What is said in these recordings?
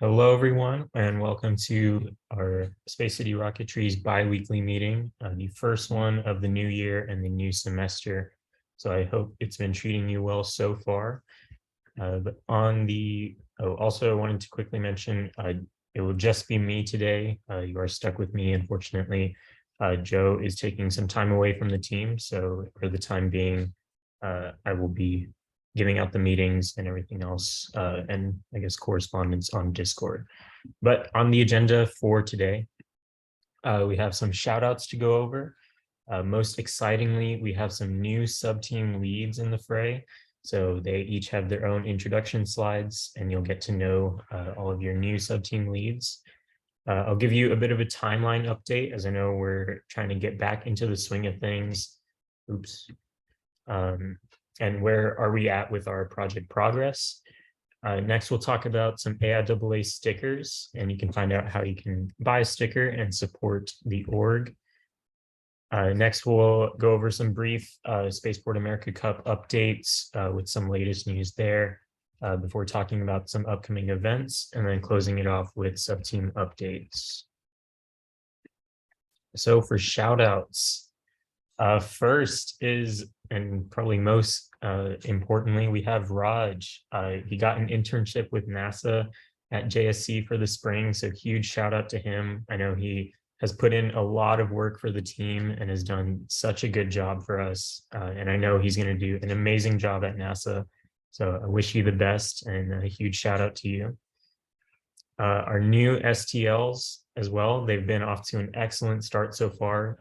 Hello, everyone, and welcome to our Space City Rocketry's bi-weekly meeting, the first one of the new year and the new semester. So I hope it's been treating you well so far. But also I wanted to quickly mention, it will just be me today. You are stuck with me, unfortunately. Joe is taking some time away from the team, so for the time being, I will be giving out the meetings and everything else, and I guess correspondence on Discord. But on the agenda for today, we have some shout outs to go over. Most excitingly, we have some new sub-team leads in the fray. So they each have their own introduction slides, and you'll get to know all of your new sub-team leads. I'll give you a bit of a timeline update, as I know we're trying to get back into the swing of things. Oops. And where are we at with our project progress? Next, we'll talk about some AIAA stickers, and you can find out how you can buy a sticker and support the org. Next, we'll go over some brief Spaceport America Cup updates with some latest news there before talking about some upcoming events, and then closing it off with sub-team updates. So for shout outs, first is, and probably most importantly, we have Raj. He got an internship with NASA at JSC for the spring, so huge shout out to him. I know he has put in a lot of work for the team and has done such a good job for us. And I know he's going to do an amazing job at NASA. So I wish you the best, and a huge shout out to you. Our new STLs as well, they've been off to an excellent start so far.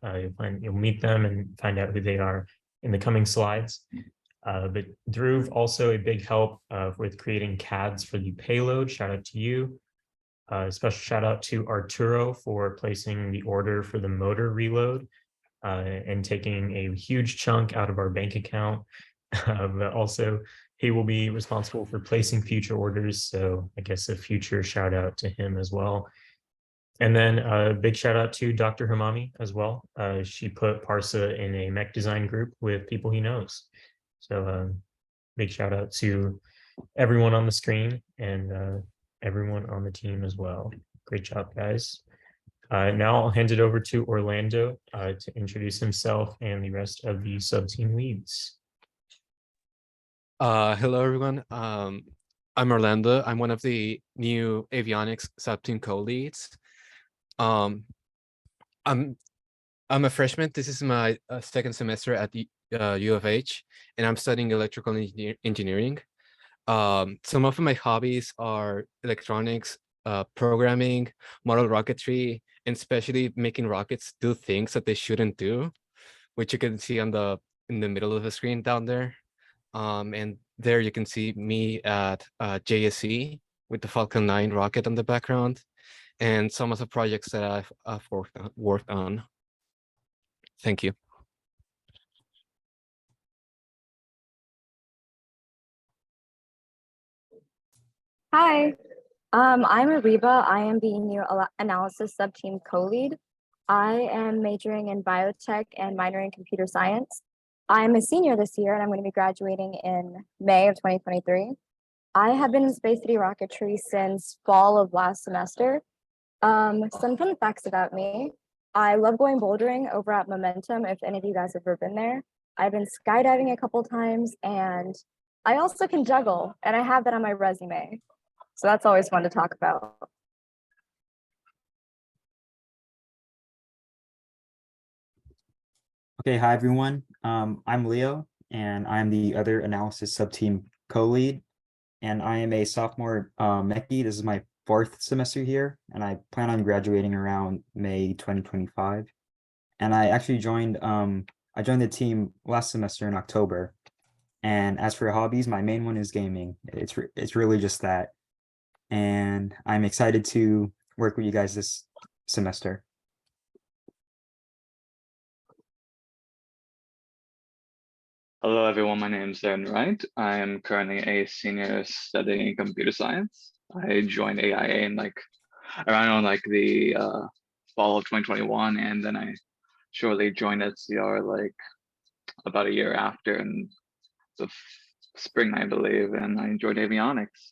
You'll meet them and find out who they are in the coming slides. But Dhruv, also a big help with creating CADs for the payload. Shout out to you. Special shout out to Arturo for placing the order for the motor reload and taking a huge chunk out of our bank account. But also, he will be responsible for placing future orders. So I guess a future shout out to him as well. And then a big shout out to Dr. Hamami as well. She put Parsa in a mech design group with people he knows. So big shout out to everyone on the screen and everyone on the team as well. Great job, guys. Now I'll hand it over to Orlando to introduce himself and the rest of the sub-team leads. Hello, everyone. I'm Orlando. I'm one of the new avionics sub-team co-leads. I'm a freshman. This is my second semester at the U of H, and I'm studying electrical engineering. Some of my hobbies are electronics, programming, model rocketry, and especially making rockets do things that they shouldn't do, which you can see in the middle of the screen down there. And there you can see me at JSC with the Falcon 9 rocket on the background, and some of the projects that I've worked on. Thank you. Hi, I'm Ariba. I am the new analysis sub-team co-lead. I am majoring in biotech and minoring in computer science. I'm a senior this year, and I'm going to be graduating in May of 2023. I have been in Space City Rocketry since fall of last semester. Some fun facts about me. I love going bouldering over at Momentum, if any of you guys have ever been there. I've been skydiving a couple times, and I also can juggle, and I have that on my resume. So that's always fun to talk about. Okay, hi everyone. I'm Leo, and I'm the other analysis sub-team co-lead, and I am a sophomore mechie. This is my fourth semester here, and I plan on graduating around May 2025. And I actually joined the team last semester in October. And as for hobbies, my main one is gaming. It's really just that. And I'm excited to work with you guys this semester. Hello, everyone. My name is Darren Wright. I am currently a senior studying computer science. I joined AIA in around the fall of 2021, and then I shortly joined SCR about a year after, in the spring, I believe, and I enjoyed avionics.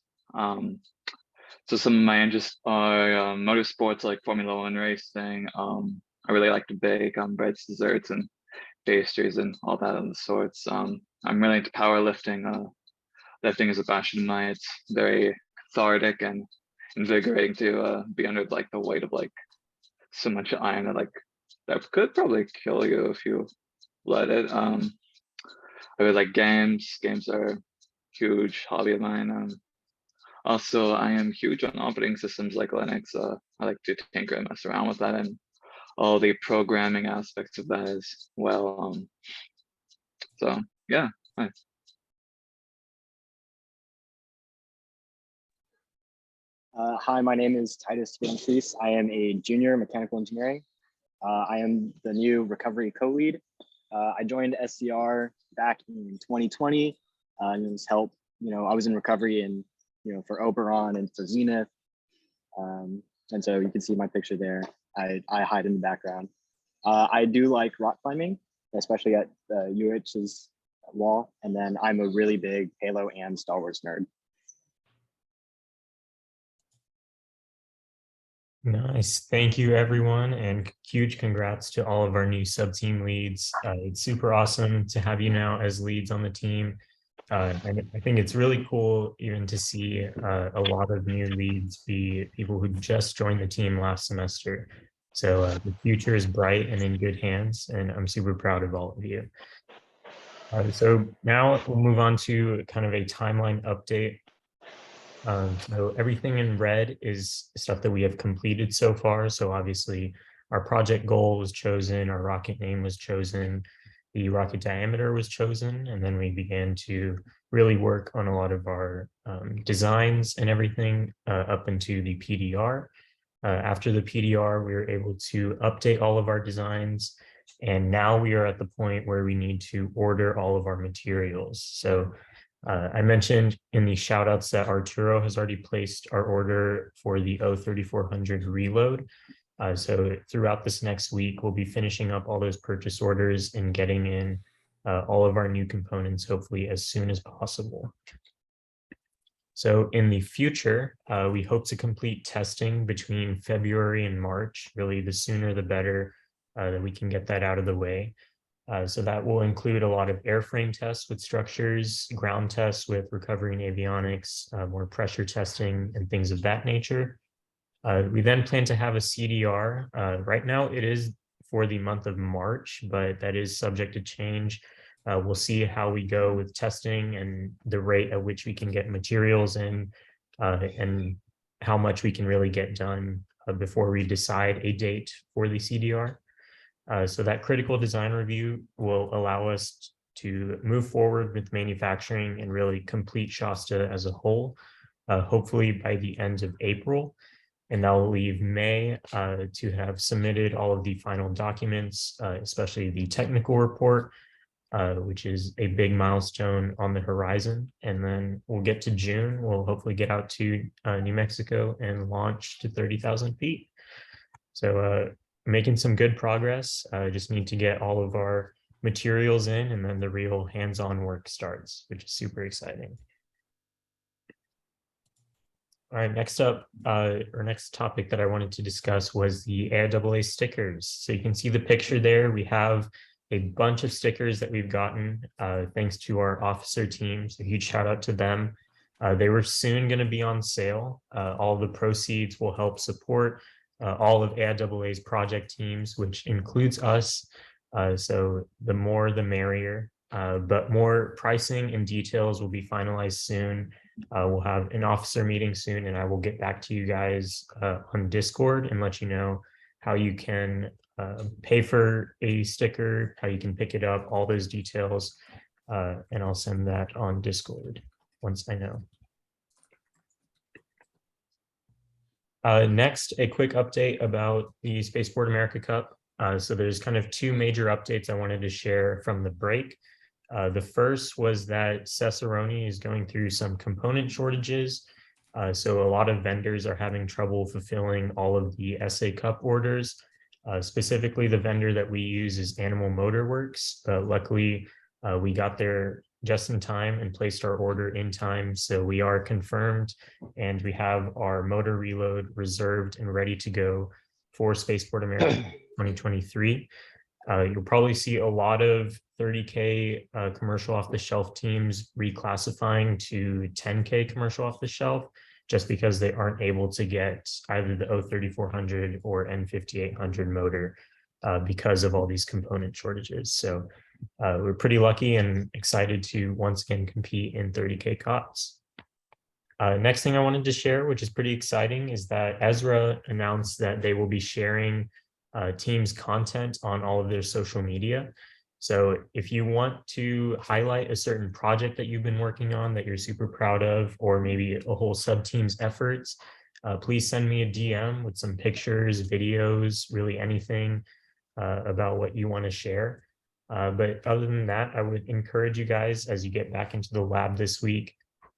So some of my interests are motorsports like Formula One racing. I really like to bake breads, desserts, and pastries, and all that of the sorts. I'm really into powerlifting. Lifting is a passion of mine. It's very cathartic and invigorating to be under like the weight of like so much iron that that could probably kill you if you let it. I really like games. Games are a huge hobby of mine. Also, I am huge on operating systems like Linux. I like to tinker and mess around with that and all the programming aspects of that as well. So yeah, nice. Hi, my name is Titus Van Fries. I am a junior mechanical engineering. I am the new recovery co-lead. I joined SCR back in 2020 and it was help. I was in recovery and for Oberon and for Zenith. And so you can see my picture there. I hide in the background. I do like rock climbing, especially at UH's wall. And then I'm a really big Halo and Star Wars nerd. Nice. Thank you, everyone, and huge congrats to all of our new sub-team leads. It's super awesome to have you now as leads on the team. And I think it's really cool even to see a lot of new leads be people who just joined the team last semester. So the future is bright and in good hands, and I'm super proud of all of you. So now we'll move on to kind of a timeline update. So everything in red is stuff that we have completed so far. So obviously our project goal was chosen, our rocket name was chosen, the rocket diameter was chosen, and then we began to really work on a lot of our designs and everything up into the PDR. After the PDR, we were able to update all of our designs, and now we are at the point where we need to order all of our materials. So I mentioned in the shout outs that Arturo has already placed our order for the O3400 reload. So throughout this next week, we'll be finishing up all those purchase orders and getting in all of our new components, hopefully as soon as possible. So in the future, we hope to complete testing between February and March. Really, the sooner the better that we can get that out of the way. So that will include a lot of airframe tests with structures, ground tests with recovery and avionics, more pressure testing and things of that nature. We then plan to have a CDR. Right now it is for the month of March, but that is subject to change. We'll see how we go with testing and the rate at which we can get materials in and how much we can really get done before we decide a date for the CDR. So that critical design review will allow us to move forward with manufacturing and really complete Shasta as a whole, hopefully by the end of April. And that will leave May to have submitted all of the final documents, especially the technical report, which is a big milestone on the horizon. And then we'll get to June. We'll hopefully get out to New Mexico and launch to 30,000 feet. So making some good progress. Just need to get all of our materials in, and then the real hands-on work starts, which is super exciting. All right, next up, our next topic that I wanted to discuss was the AIAA stickers. So you can see the picture there. We have a bunch of stickers that we've gotten thanks to our officer team. So huge shout out to them. They were soon going to be on sale. All the proceeds will help support all of AIAA's project teams, which includes us. So the more, the merrier. But more pricing and details will be finalized soon. We'll have an officer meeting soon, and I will get back to you guys on Discord and let you know how you can pay for a sticker, how you can pick it up, all those details. And I'll send that on Discord once I know. Next, a quick update about the Spaceport America Cup. So there's kind of two major updates I wanted to share from the break. The first was that Cesaroni is going through some component shortages. So a lot of vendors are having trouble fulfilling all of the SA Cup orders. Specifically, the vendor that we use is Animal Motor Works. Luckily, we got their just in time and placed our order in time. So we are confirmed and we have our motor reload reserved and ready to go for Spaceport America 2023. You'll probably see a lot of 30K commercial off the shelf teams reclassifying to 10K commercial off the shelf, just because they aren't able to get either the O3400 or N5800 motor because of all these component shortages. So we're pretty lucky and excited to once again compete in 30K COTS. Next thing I wanted to share, which is pretty exciting, is that Ezra announced that they will be sharing team's content on all of their social media. So if you want to highlight a certain project that you've been working on that you're super proud of, or maybe a whole sub-team's efforts, please send me a DM with some pictures, videos, really anything about what you want to share. But other than that, I would encourage you guys, as you get back into the lab this week,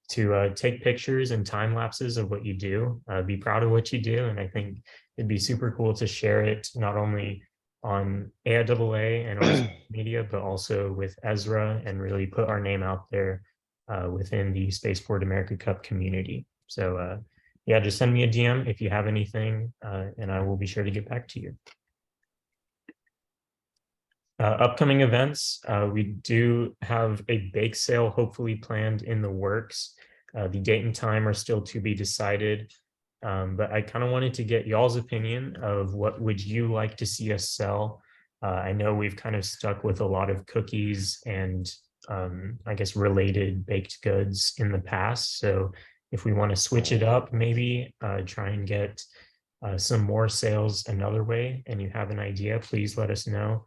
to take pictures and time lapses of what you do. Be proud of what you do. And I think it'd be super cool to share it not only on AIAA and our social media, but also with Ezra, and really put our name out there within the Spaceport America Cup community. So yeah, just send me a DM if you have anything, and I will be sure to get back to you. Upcoming events, we do have a bake sale hopefully planned in the works. The date and time are still to be decided, but I kind of wanted to get y'all's opinion of what would you like to see us sell. I know we've kind of stuck with a lot of cookies and I guess related baked goods in the past. So if we want to switch it up, maybe try and get some more sales another way, and you have an idea, please let us know.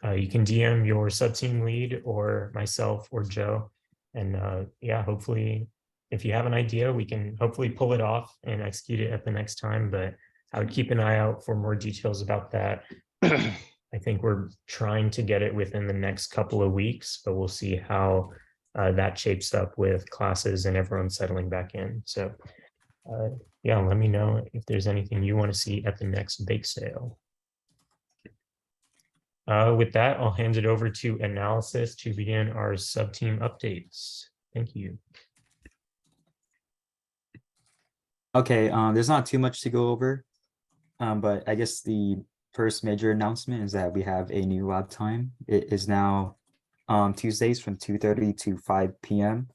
You can DM your sub-team lead or myself or Joe. And yeah, hopefully, if you have an idea, we can hopefully pull it off and execute it at the next time. But I would keep an eye out for more details about that. I think we're trying to get it within the next couple of weeks, but we'll see how that shapes up with classes and everyone settling back in. So yeah, let me know if there's anything you want to see at the next bake sale. With that, I'll hand it over to Analysis to begin our sub-team updates. Thank you. Okay, there's not too much to go over, but I guess the first major announcement is that we have a new lab time. It is now Tuesdays from 2:30 to 5 p.m.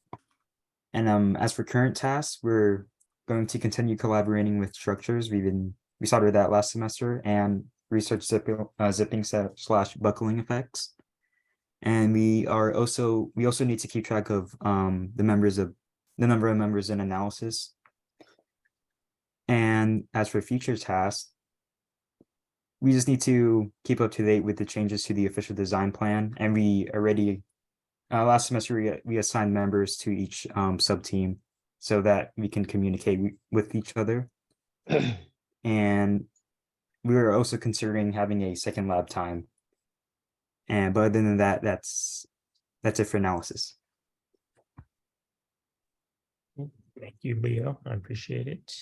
And as for current tasks, we're going to continue collaborating with structures. We started that last semester, and research zipping / buckling effects. And we also need to keep track of the number of members in analysis. And as for future tasks, we just need to keep up to date with the changes to the official design plan. And we already last semester we assigned members to each sub team so that we can communicate with each other. And we were also considering having a second lab time. But other than that, that's it for analysis. Thank you, Leo. I appreciate it.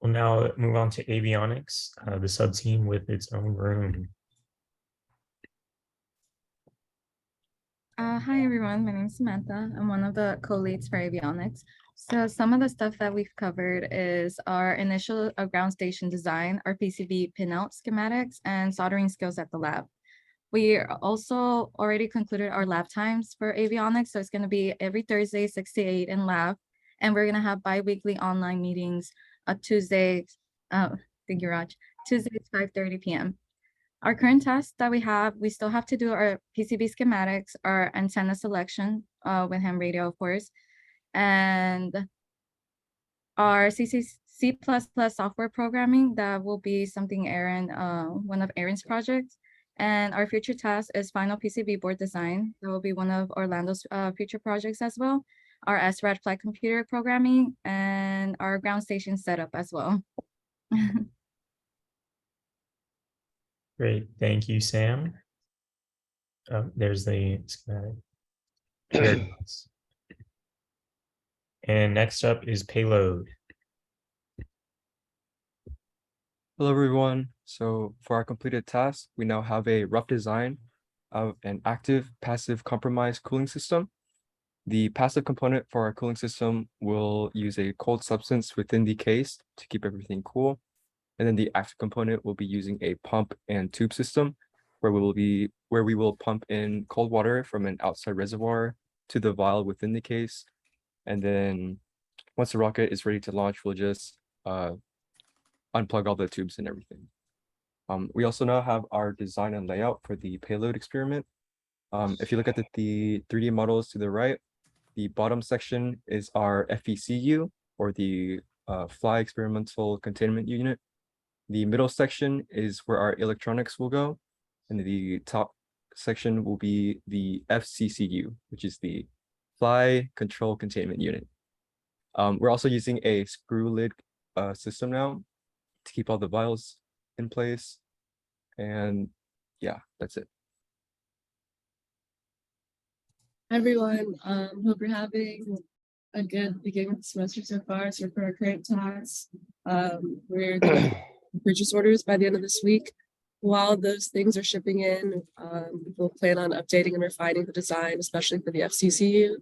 We'll now move on to avionics, the sub-team with its own room. Hi everyone, my name is Samantha. I'm one of the co-leads for avionics. So some of the stuff that we've covered is our initial ground station design, our PCB pinout schematics, and soldering skills at the lab. We also already concluded our lab times for avionics. So it's going to be every Thursday, 6 to 8 in lab. And we're going to have bi-weekly online meetings Tuesdays, thank you, Raj, Tuesdays, 5:30 p.m. Our current tasks that we have, we still have to do our PCB schematics, our antenna selection with ham radio, of course, and our C++ software programming. That will be something Aaron, one of Aaron's projects. And our future task is final PCB board design. That will be one of Orlando's future projects as well. Our SRAD flight computer programming and our ground station setup as well. Great, thank you, Sam. There's the schematic. And next up is payload. Hello, everyone. So for our completed task, we now have a rough design of an active passive compromise cooling system. The passive component for our cooling system will use a cold substance within the case to keep everything cool. And then the active component will be using a pump and tube system where we will pump in cold water from an outside reservoir to the vial within the case. And then once the rocket is ready to launch, we'll just unplug all the tubes and everything. We also now have our design and layout for the payload experiment. If you look at the 3D models to the right, the bottom section is our FECU, or the Fly Experimental Containment Unit. The middle section is where our electronics will go, and the top section will be the FCCU, which is the Fly Control Containment Unit. We're also using a screw lid system now to keep all the vials in place. And yeah, that's it. Hi, everyone. Hope you're having a good beginning of the semester so far. So for our current tasks, we're doing purchase orders by the end of this week. While those things are shipping in, we'll plan on updating and refining the design, especially for the FCCU.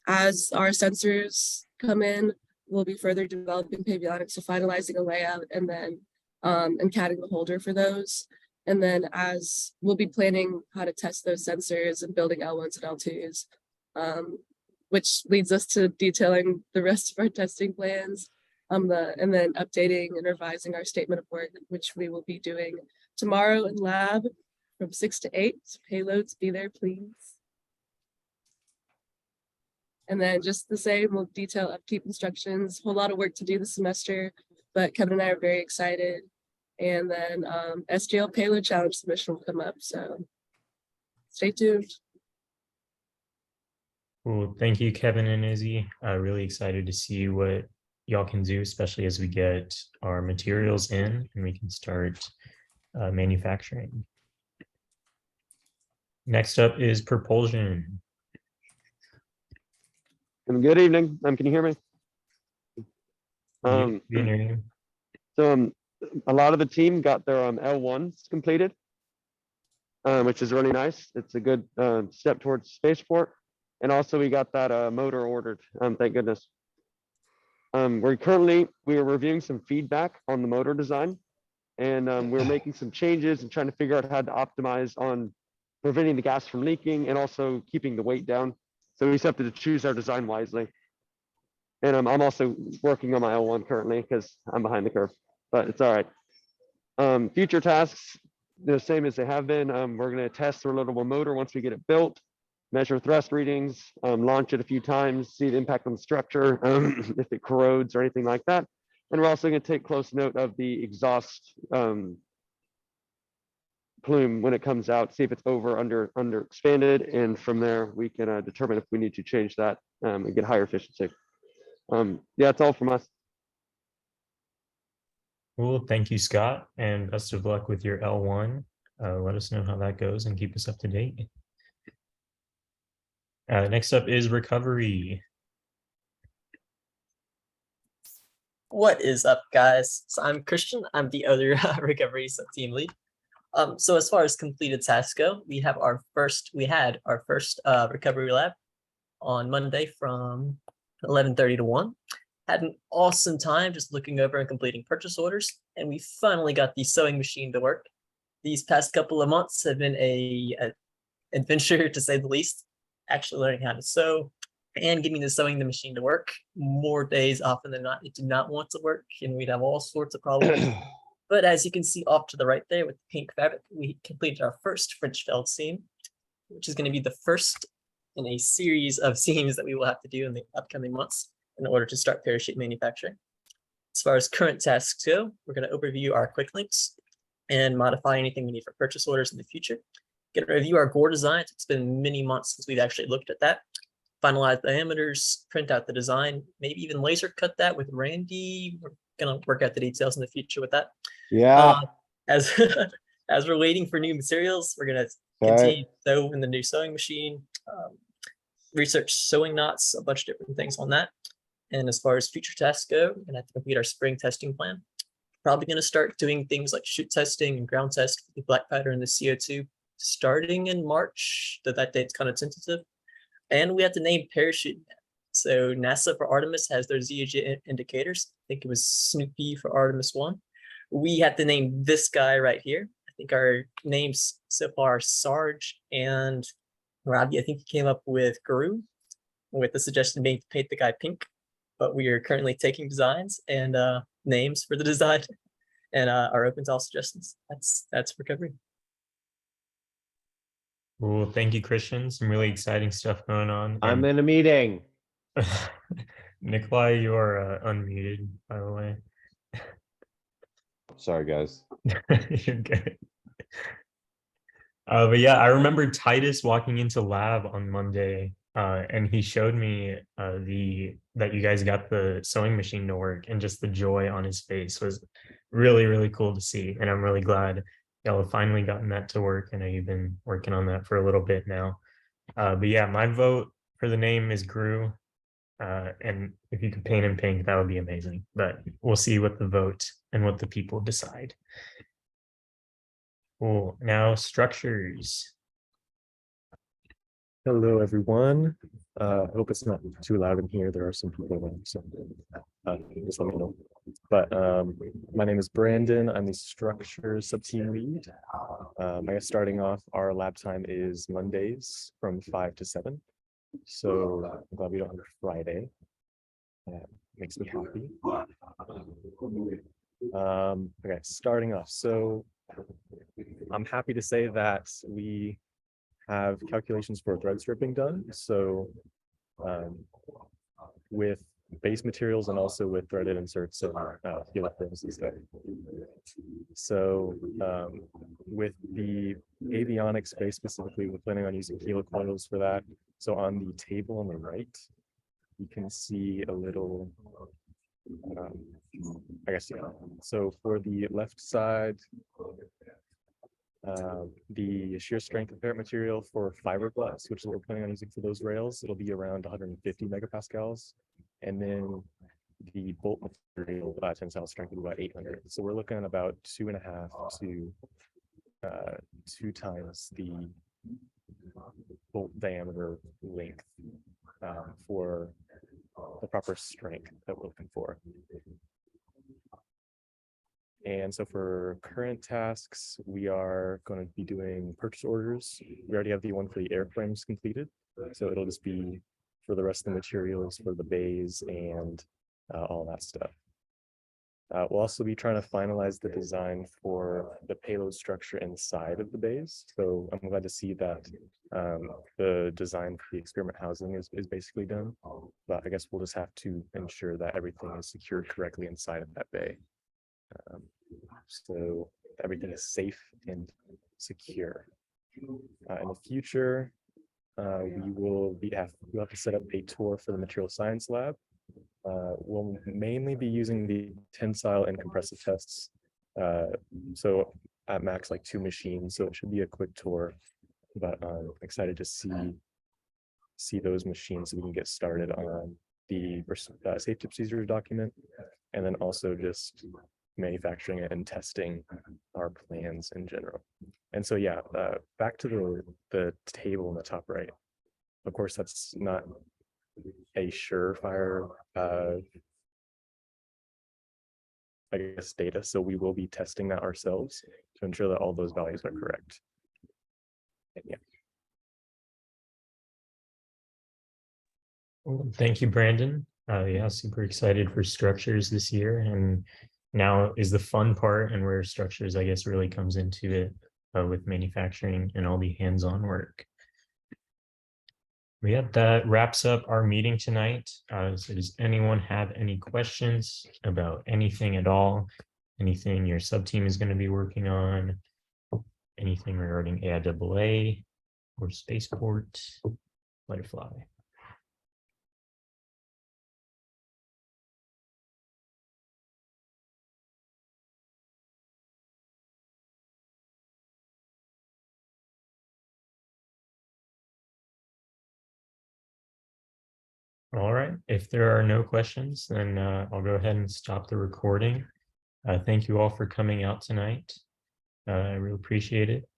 As our sensors come in, we'll be further developing avionics, so finalizing a layout and then and CADing the holder for those. And then as we'll be planning how to test those sensors and building L1s and L2s, which leads us to detailing the rest of our testing plans, and then updating and revising our statement of work, which we will be doing tomorrow in lab from 6 to 8. So payloads, be there, please. And then just the same, we'll detail upkeep instructions, whole lot of work to do this semester, but Kevin and I are very excited. And then SGL payload challenge submission will come up, so stay tuned. Cool. Thank you, Kevin and Izzy. Really excited to see what y'all can do, especially as we get our materials in and we can start manufacturing. Next up is propulsion. Good evening. Can you hear me? You can hear you. So a lot of the team got their L1s completed, which is really nice. It's a good step towards spaceport. And also we got that motor ordered, thank goodness. We're reviewing some feedback on the motor design, and we're making some changes and trying to figure out how to optimize on preventing the gas from leaking and also keeping the weight down. So we just have to choose our design wisely. And I'm also working on my L1 currently because I'm behind the curve, but it's all right. Future tasks, the same as they have been. We're going to test the reloadable motor once we get it built, measure thrust readings, launch it a few times, see the impact on the structure, if it corrodes or anything like that. And we're also going to take close note of the exhaust plume when it comes out, see if it's under expanded, and from there we can determine if we need to change that and get higher efficiency. Yeah, that's all from us. Cool. Thank you, Scott, and best of luck with your L1. Let us know how that goes and keep us up to date. Next up is recovery. What is up, guys? So I'm Christian. I'm the other recovery sub-team lead. So as far as completed tasks go, we had our first recovery lab on Monday from 11:30 to 1. Had an awesome time just looking over and completing purchase orders, and we finally got the sewing machine to work. These past couple of months have been a adventure, to say the least, actually learning how to sew and getting the sewing the machine to work. More days often than not, it did not want to work, and we'd have all sorts of problems. But as you can see off to the right there with the pink fabric, we completed our first French felt seam, which is going to be the first in a series of seams that we will have to do in the upcoming months in order to start parachute manufacturing. As far as current tasks go, we're going to overview our quick links and modify anything we need for purchase orders in the future. Going to review our gore designs. It's been many months since we've actually looked at that. Finalize diameters, print out the design, maybe even laser cut that with Randy. We're going to work out the details in the future with that. Yeah. As we're waiting for new materials, we're going to continue to sew in the new sewing machine, research sewing knots, a bunch of different things on that. And as far as future tasks go, we're going to have to complete our spring testing plan. Probably going to start doing things like chute testing and ground test for the black powder and the CO2 starting in March. That date's kind of tentative. And we had to name parachute man. So NASA for Artemis has their ZEG indicators. I think it was Snoopy for Artemis 1. We had to name this guy right here. I think our names so far are Sarge and Robbie. I think he came up with Guru with the suggestion being to paint the guy pink. But we are currently taking designs and names for the design and are open to all suggestions. That's recovery. Well, thank you, Christian. Some really exciting stuff going on. I'm And in a meeting. Nikolai, you are unmuted, by the way. Sorry, guys. You're good. But yeah, I remember Titus walking into lab on Monday, and he showed me that you guys got the sewing machine to work, and just the joy on his face was really, really cool to see. And I'm really glad y'all have finally gotten that to work. I know you've been working on that for a little bit now. But yeah, my vote for the name is Gru. And if you could paint him pink, that would be amazing. But we'll see what the vote and what the people decide. Cool. Now structures. Hello, everyone. I hope it's not too loud in here. There are some people around, so just let me know. But my name is Brandon. I'm the structures sub-team lead. I guess starting off, our lab time is Mondays from 5 to 7. So I'm glad we don't have a Friday. That makes me happy. Okay, starting off. So I'm happy to say that we have calculations for thread stripping done. So with base materials and also with threaded inserts and helicoils and stuff. So with the avionics space specifically, we're planning on using helicoils for that. So on the table on the right, you can see a little, I guess, yeah. So for the left side, the shear strength apparent material for fiberglass, which is what we're planning on using for those rails, it'll be around 150 megapascals. And then the bolt material tensile strength will be about 800. So we're looking at about 2.5 to 2 times the bolt diameter length for the proper strength that we're looking for. And so for current tasks, we are going to be doing purchase orders. We already have the one for the airframes completed. So it'll just be for the rest of the materials for the bays and all that stuff. We'll also be trying to finalize the design for the payload structure inside of the bays. So I'm glad to see that the design for the experiment housing is basically done. But I guess we'll just have to ensure that everything is secured correctly inside of that bay. So everything is safe and secure. In the future, we'll have to set up a tour for the material science lab. We'll mainly be using the tensile and compressive tests. So at max, like 2 machines. So it should be a quick tour, but I'm excited to see those machines so we can get started on the safety procedures document, and then also just manufacturing it and testing our plans in general. And so, yeah, back to the table in the top right. Of course, that's not a surefire, I guess, data. So we will be testing that ourselves to ensure that all those values are correct. And yeah. Well, thank you, Brandon. Yeah, super excited for structures this year. And now is the fun part, and where structures, I guess, really comes into it with manufacturing and all the hands-on work. Yeah, that wraps up our meeting tonight. So does anyone have any questions about anything at all? Anything your sub-team is going to be working on? Anything regarding AIAA or spaceport? Let it fly. All right, if there are no questions, then I'll go ahead and stop the recording. Thank you all for coming out tonight. I really appreciate it.